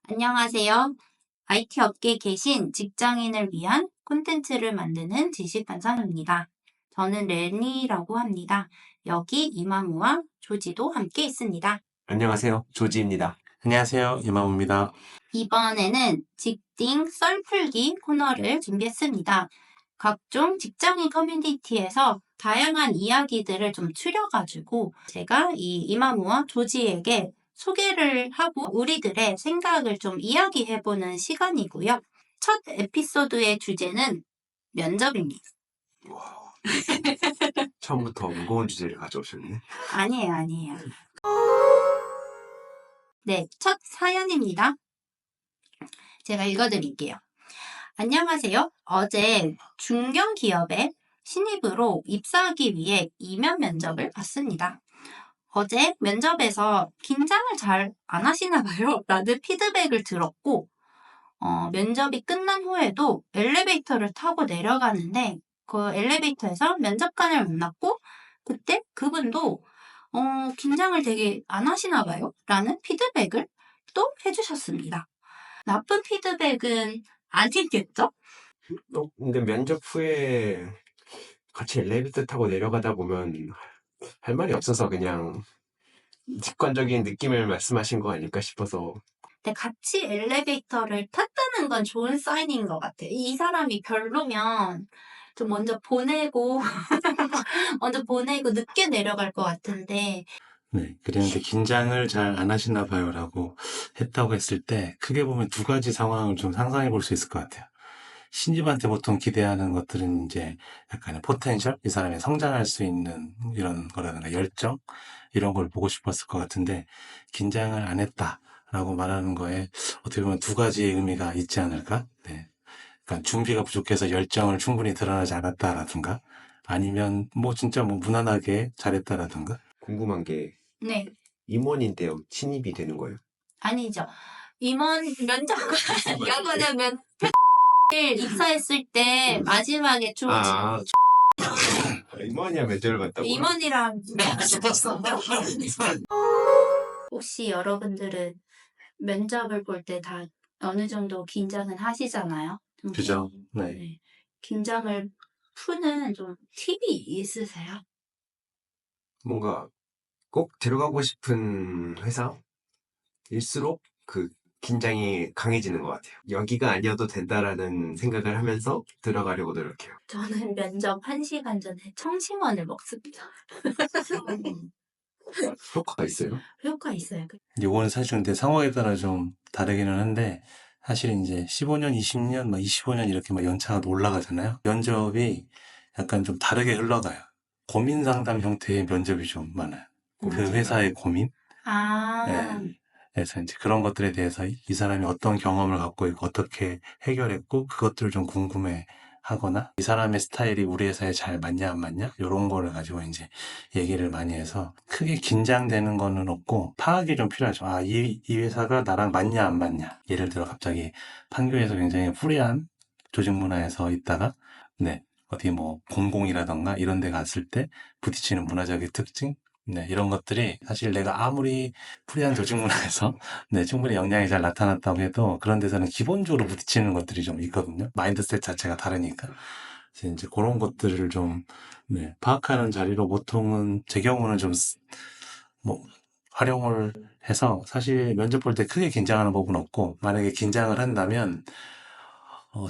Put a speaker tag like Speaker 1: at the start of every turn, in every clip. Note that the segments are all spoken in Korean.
Speaker 1: 안녕하세요. IT 업계에 계신 직장인을 위한 콘텐츠를 만드는 지식반상입니다. 저는 레니라고 합니다. 여기 이마무와 조지도 함께 있습니다.
Speaker 2: 안녕하세요. 조지입니다.
Speaker 3: 안녕하세요. 이마무입니다.
Speaker 1: 이번에는 직딩 썰풀기 코너를 준비했습니다. 각종 직장인 커뮤니티에서 다양한 이야기들을 좀 추려가지고 제가 이 이마무와 조지에게 소개를 하고 우리들의 생각을 좀 이야기해보는 시간이고요. 첫 에피소드의 주제는 면접입니다.
Speaker 2: 처음부터 무거운 주제를 가져오셨네.
Speaker 1: 아니에요. 네, 첫 사연입니다. 제가 읽어드릴게요. 안녕하세요. 어제 중견기업에 신입으로 입사하기 위해 이면 면접을 봤습니다. 어제 면접에서 긴장을 잘 안 하시나 봐요. 라는 피드백을 들었고, 면접이 끝난 후에도 엘리베이터를 타고 내려가는데 그 엘리베이터에서 면접관을 만났고 그때 그분도 긴장을 되게 안 하시나 봐요. 라는 피드백을 또 해주셨습니다. 나쁜 피드백은 아니겠죠?
Speaker 2: 근데 면접 후에 같이 엘리베이터 타고 내려가다 보면 할 말이 없어서 그냥 직관적인 느낌을 말씀하신 거 아닐까 싶어서.
Speaker 1: 근데 같이 엘리베이터를 탔다는 건 좋은 사인인 것 같아. 이 사람이 별로면 좀 먼저 보내고 늦게 내려갈 것 같은데.
Speaker 3: 네, 그랬는데 긴장을 잘 안 하시나 봐요라고 했다고 했을 때 크게 보면 두 가지 상황을 좀 상상해 볼 수 있을 것 같아요. 신입한테 보통 기대하는 것들은 이제 약간의 포텐셜, 이 사람이 성장할 수 있는 이런 거라든가 열정, 이런 걸 보고 싶었을 것 같은데 긴장을 안 했다라고 말하는 거에 어떻게 보면 두 가지의 의미가 있지 않을까? 네. 그러니까 준비가 부족해서 열정을 충분히 드러나지 않았다라든가 아니면 뭐 진짜 뭐 무난하게 잘했다라든가.
Speaker 2: 궁금한 게
Speaker 1: 네,
Speaker 2: 임원인데요. 신입이 되는 거예요?
Speaker 1: 아니죠. 임원 면접관 야구냐면 입사했을 때 마지막에 좀
Speaker 2: 임원이야 면접을 봤다고요?
Speaker 1: 임원이랑 혹시 여러분들은 면접을 볼 때 다 어느 정도 긴장은 하시잖아요. 좀
Speaker 3: 그죠? 네.
Speaker 1: 네. 긴장을 푸는 좀 팁이 있으세요?
Speaker 2: 뭔가 꼭 들어가고 싶은 회사일수록 그 긴장이 강해지는 것 같아요. 여기가 아니어도 된다라는 생각을 하면서 들어가려고 노력해요.
Speaker 1: 저는 면접 1시간 전에 청심원을 먹습니다.
Speaker 2: 효과가 있어요?
Speaker 1: 효과 있어요.
Speaker 3: 이거는 사실 근데 상황에 따라 좀 다르기는 한데 사실 이제 15년, 20년, 막 25년 이렇게 막 연차가 올라가잖아요. 면접이 약간 좀 다르게 흘러가요. 고민 상담 형태의 면접이 좀 많아요. 그 회사의 고민? 네. 그래서 이제 그런 것들에 대해서 이 사람이 어떤 경험을 갖고 있고 어떻게 해결했고 그것들을 좀 궁금해 하거나 이 사람의 스타일이 우리 회사에 잘 맞냐 안 맞냐 이런 거를 가지고 이제 얘기를 많이 해서 크게 긴장되는 거는 없고 파악이 좀 필요하죠. 아, 이 회사가 나랑 맞냐 안 맞냐. 예를 들어 갑자기 판교에서 굉장히 프리한 조직 문화에서 있다가 네. 어디 뭐 공공이라던가 이런 데 갔을 때 부딪히는 문화적인 특징 네, 이런 것들이 사실 내가 아무리 프리한 조직 문화에서 네, 충분히 역량이 잘 나타났다고 해도 그런 데서는 기본적으로 부딪히는 것들이 좀 있거든요. 마인드셋 자체가 다르니까. 그래서 이제 그런 것들을 좀 네, 파악하는 자리로 보통은 제 경우는 좀 뭐 활용을 해서 사실 면접 볼 때 크게 긴장하는 법은 없고 만약에 긴장을 한다면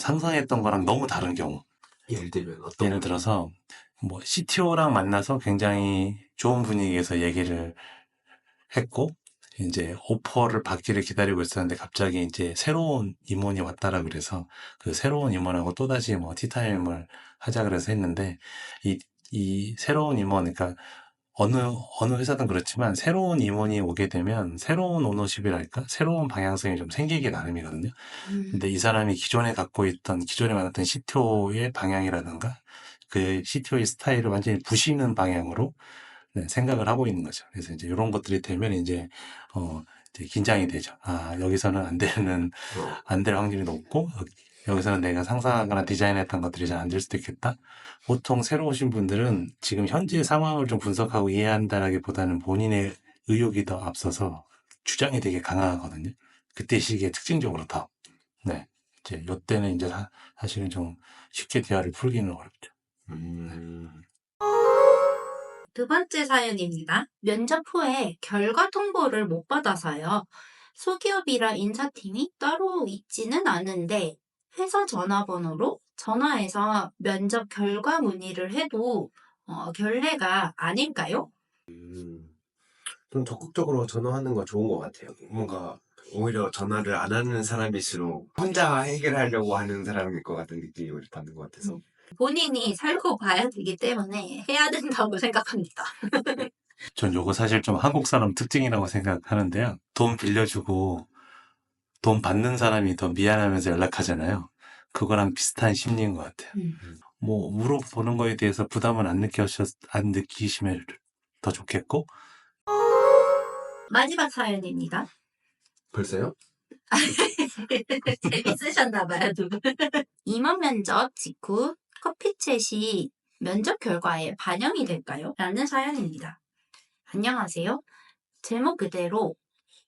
Speaker 3: 상상했던 거랑 너무 다른 경우
Speaker 2: 예를 들면 어떤
Speaker 3: 예를 들어서 뭐 CTO랑 만나서 굉장히 좋은 분위기에서 얘기를 했고 이제 오퍼를 받기를 기다리고 있었는데 갑자기 이제 새로운 임원이 왔다라 그래서 그 새로운 임원하고 또다시 뭐 티타임을 하자 그래서 했는데 이 새로운 임원 그러니까 어느 회사든 그렇지만 새로운 임원이 오게 되면 새로운 오너십이랄까 새로운 방향성이 좀 생기기 나름이거든요. 근데 이 사람이 기존에 만났던 CTO의 방향이라든가 그 CTO의 스타일을 완전히 부시는 방향으로 네, 생각을 하고 있는 거죠. 그래서 이제 이런 것들이 되면 이제 긴장이 되죠. 아, 여기서는 안 될 확률이 높고, 여기서는 내가 상상하거나 디자인했던 것들이 잘 안 될 수도 있겠다. 보통 새로 오신 분들은 지금 현재 상황을 좀 분석하고 이해한다라기보다는 본인의 의욕이 더 앞서서 주장이 되게 강하거든요. 그때 시기에 특징적으로 더. 네. 이제 요때는 이제 사실은 좀 쉽게 대화를 풀기는 어렵죠.
Speaker 1: 두 번째 사연입니다. 면접 후에 결과 통보를 못 받아서요. 소기업이라 인사팀이 따로 있지는 않은데 회사 전화번호로 전화해서 면접 결과 문의를 해도 결례가 아닐까요?
Speaker 2: 좀 적극적으로 전화하는 거 좋은 것 같아요. 뭔가 오히려 전화를 안 하는 사람일수록 혼자 해결하려고 하는 사람일 것 같은 느낌을 받는 것 같아서.
Speaker 1: 본인이 살고 봐야 되기 때문에 해야 된다고 생각합니다.
Speaker 3: 전 요거 사실 좀 한국 사람 특징이라고 생각하는데요. 돈 빌려주고 돈 받는 사람이 더 미안하면서 연락하잖아요. 그거랑 비슷한 심리인 것 같아요. 뭐 물어보는 거에 대해서 부담은 안 느끼시면 더 좋겠고.
Speaker 1: 마지막 사연입니다.
Speaker 2: 벌써요?
Speaker 1: 재밌으셨나봐요, 두 분. 임원 면접 직후 커피챗이 면접 결과에 반영이 될까요? 라는 사연입니다. 안녕하세요. 제목 그대로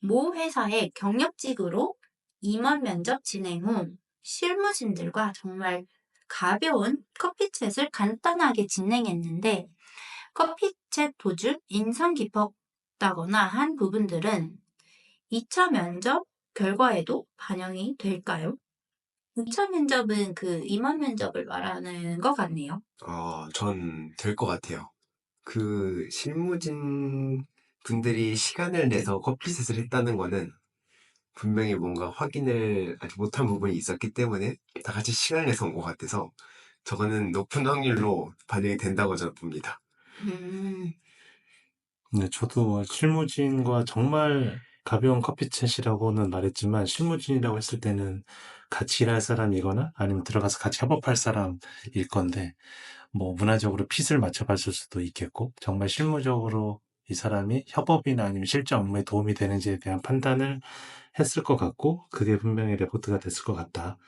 Speaker 1: 모 회사의 경력직으로 임원 면접 진행 후 실무진들과 정말 가벼운 커피챗을 간단하게 진행했는데 커피챗 도중 인상 깊었다거나 한 부분들은 2차 면접 결과에도 반영이 될까요? 2차 면접은 그 임원 면접을 말하는 것 같네요.
Speaker 2: 전 될 것 같아요. 그 실무진 분들이 시간을 내서 커피셋을 했다는 거는 분명히 뭔가 확인을 아직 못한 부분이 있었기 때문에 다 같이 시간을 내서 온 것 같아서 저거는 높은 확률로 반영이 된다고 저는 봅니다.
Speaker 1: 음,
Speaker 3: 근데 저도 뭐 실무진과 정말 가벼운 커피챗이라고는 말했지만 실무진이라고 했을 때는 같이 일할 사람이거나 아니면 들어가서 같이 협업할 사람일 건데 뭐 문화적으로 핏을 맞춰봤을 수도 있겠고 정말 실무적으로 이 사람이 협업이나 아니면 실제 업무에 도움이 되는지에 대한 판단을 했을 것 같고 그게 분명히 레포트가 됐을 것 같다.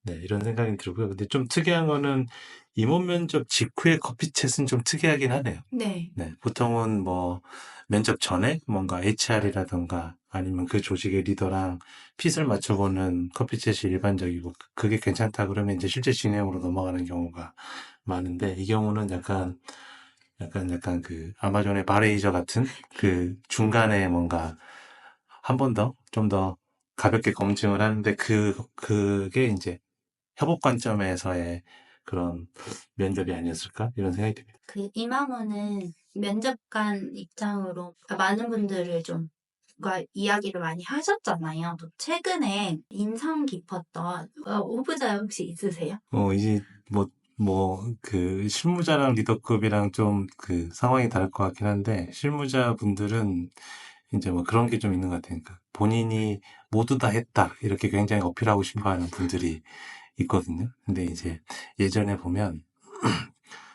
Speaker 3: 네, 이런 생각이 들고요. 근데 좀 특이한 거는 임원 면접 직후의 커피챗은 좀 특이하긴 하네요.
Speaker 1: 네.
Speaker 3: 네, 보통은 뭐 면접 전에 뭔가 HR이라던가 아니면 그 조직의 리더랑 핏을 맞춰보는 커피챗이 일반적이고 그게 괜찮다 그러면 이제 실제 진행으로 넘어가는 경우가 많은데 이 경우는 약간 그 아마존의 바레이저 같은 그 중간에 뭔가 한 번 더 좀 더 가볍게 검증을 하는데 그게 이제 협업 관점에서의 그런 면접이 아니었을까 이런 생각이 듭니다.
Speaker 1: 그 이마무는 면접관 입장으로 많은 분들을 좀 이야기를 많이 하셨잖아요. 또 최근에 인상 깊었던 후보자 혹시 있으세요?
Speaker 3: 이제 그 실무자랑 리더급이랑 좀 그 상황이 다를 것 같긴 한데 실무자 분들은 이제 뭐 그런 게 좀 있는 것 같아요. 그러니까 본인이 모두 다 했다 이렇게 굉장히 어필하고 싶어하는 분들이 있거든요. 근데 이제 예전에 보면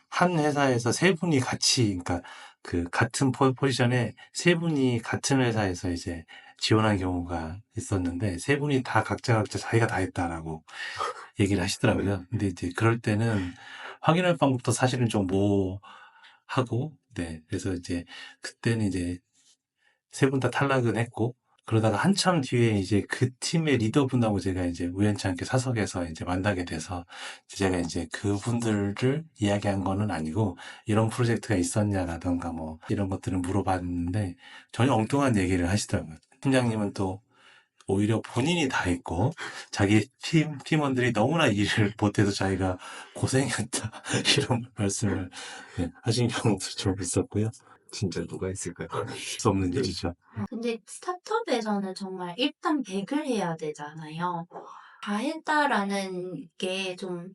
Speaker 3: 한 회사에서 세 분이 같이, 그러니까 그 같은 포지션에 세 분이 같은 회사에서 이제 지원한 경우가 있었는데 세 분이 다 각자 자기가 다 했다라고 얘기를 하시더라고요. 근데 이제 그럴 때는 확인할 방법도 사실은 좀 모호하고, 네. 그래서 이제 그때는 이제 세 분 다 탈락은 했고, 그러다가 한참 뒤에 이제 그 팀의 리더분하고 제가 이제 우연치 않게 사석에서 이제 만나게 돼서 제가 이제 그분들을 이야기한 거는 아니고 이런 프로젝트가 있었냐라던가 뭐 이런 것들을 물어봤는데 전혀 엉뚱한 얘기를 하시더라고요. 팀장님은 또 오히려 본인이 다 했고 자기 팀원들이 너무나 일을 못해서 자기가 고생했다 이런 말씀을 하신 경우도 좀 있었고요.
Speaker 2: 진짜 누가 있을까요?
Speaker 3: 수 없는 일이죠.
Speaker 1: 근데 스타트업에서는 정말 일단 100을 해야 되잖아요. 다 했다라는 게 좀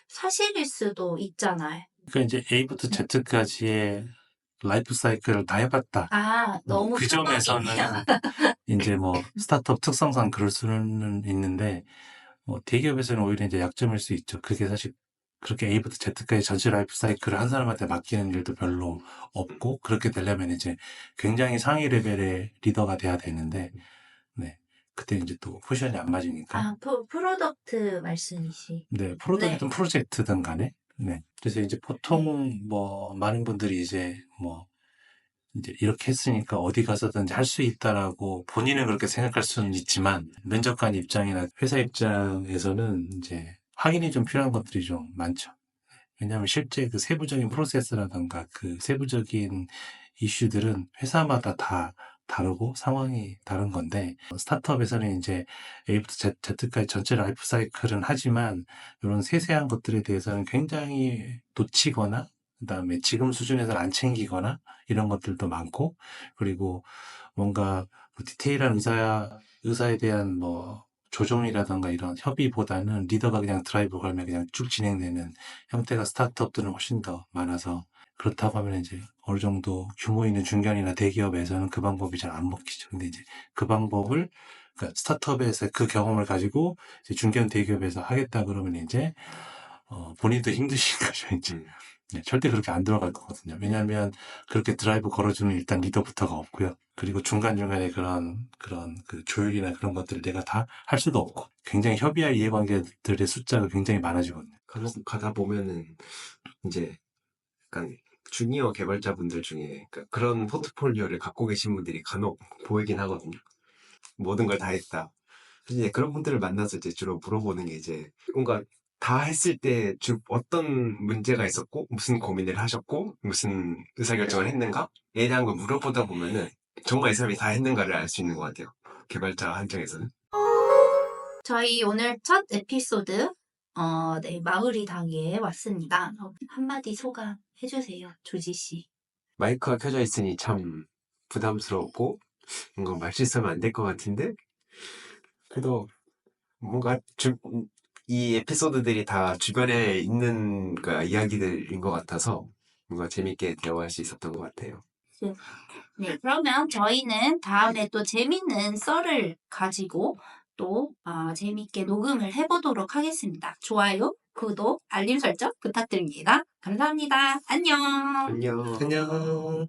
Speaker 1: 사실일 수도 있잖아요.
Speaker 3: 그러니까 이제 A부터 Z까지의 라이프 사이클을 다 해봤다.
Speaker 1: 너무
Speaker 3: 그
Speaker 1: 큰
Speaker 3: 점에서는
Speaker 1: 거네요.
Speaker 3: 이제 뭐 스타트업 특성상 그럴 수는 있는데 대기업에서는 오히려 이제 약점일 수 있죠. 그게 사실 그렇게 A부터 Z까지 전체 라이프 사이클을 한 사람한테 맡기는 일도 별로 없고 그렇게 되려면 이제 굉장히 상위 레벨의 리더가 돼야 되는데 네. 그때 이제 또 포지션이 안 맞으니까
Speaker 1: 프로덕트 말씀이시.
Speaker 3: 네, 프로덕트든
Speaker 1: 네.
Speaker 3: 프로젝트든 간에 네. 그래서 이제 보통 뭐 많은 분들이 이제 뭐 이제 이렇게 했으니까 어디 가서든지 할 수 있다라고 본인은 그렇게 생각할 수는 있지만 면접관 입장이나 회사 입장에서는 이제 확인이 좀 필요한 것들이 좀 많죠. 왜냐하면 실제 그 세부적인 프로세스라던가 그 세부적인 이슈들은 회사마다 다 다르고 상황이 다른 건데 스타트업에서는 이제 A부터 Z까지 전체 라이프 사이클은 하지만 이런 세세한 것들에 대해서는 굉장히 놓치거나 그다음에 지금 수준에서는 안 챙기거나 이런 것들도 많고 그리고 뭔가 디테일한 의사에 대한 뭐 조정이라던가 이런 협의보다는 리더가 그냥 드라이브 걸면 그냥 쭉 진행되는 형태가 스타트업들은 훨씬 더 많아서 그렇다고 하면 이제 어느 정도 규모 있는 중견이나 대기업에서는 그 방법이 잘 안 먹히죠. 근데 이제 그 방법을 그러니까 스타트업에서 그 경험을 가지고 이제 중견 대기업에서 하겠다 그러면 이제 본인도 힘드신 거죠, 이제.
Speaker 2: 음.
Speaker 3: 네, 절대 그렇게 안 들어갈 거거든요. 왜냐하면 그렇게 드라이브 걸어주는 일단 리더부터가 없고요. 그리고 중간중간에 그런 그 조율이나 그런 것들을 내가 다 할 수도 없고 굉장히 협의할 이해관계들의 숫자가 굉장히 많아지거든요.
Speaker 2: 간혹 가다 보면은 이제 약간 주니어 개발자분들 중에 그러니까 그런 포트폴리오를 갖고 계신 분들이 간혹 보이긴 하거든요. 모든 걸 다 했다. 이제 그런 분들을 만나서 이제 주로 물어보는 게 이제 뭔가 다 했을 때 어떤 문제가 있었고 무슨 고민을 하셨고 무슨 의사결정을 했는가에 대한 걸 물어보다 보면은 정말 이 사람이 다 했는가를 알 수 있는 것 같아요. 개발자 한정에서는.
Speaker 1: 저희 오늘 첫 에피소드 네, 마무리 단계에 왔습니다. 한마디 소감 해주세요, 조지 씨.
Speaker 2: 마이크가 켜져 있으니 참 부담스럽고 뭔가 말실수하면 안 될 것 같은데 그래도 뭔가 이 에피소드들이 다 주변에 있는 이야기들인 것 같아서 뭔가 재밌게 대화할 수 있었던 것 같아요.
Speaker 1: 네, 그러면 저희는 다음에 또 재밌는 썰을 가지고 또 재밌게 녹음을 해보도록 하겠습니다. 좋아요, 구독, 알림 설정 부탁드립니다. 감사합니다. 안녕.
Speaker 2: 안녕.
Speaker 3: 안녕.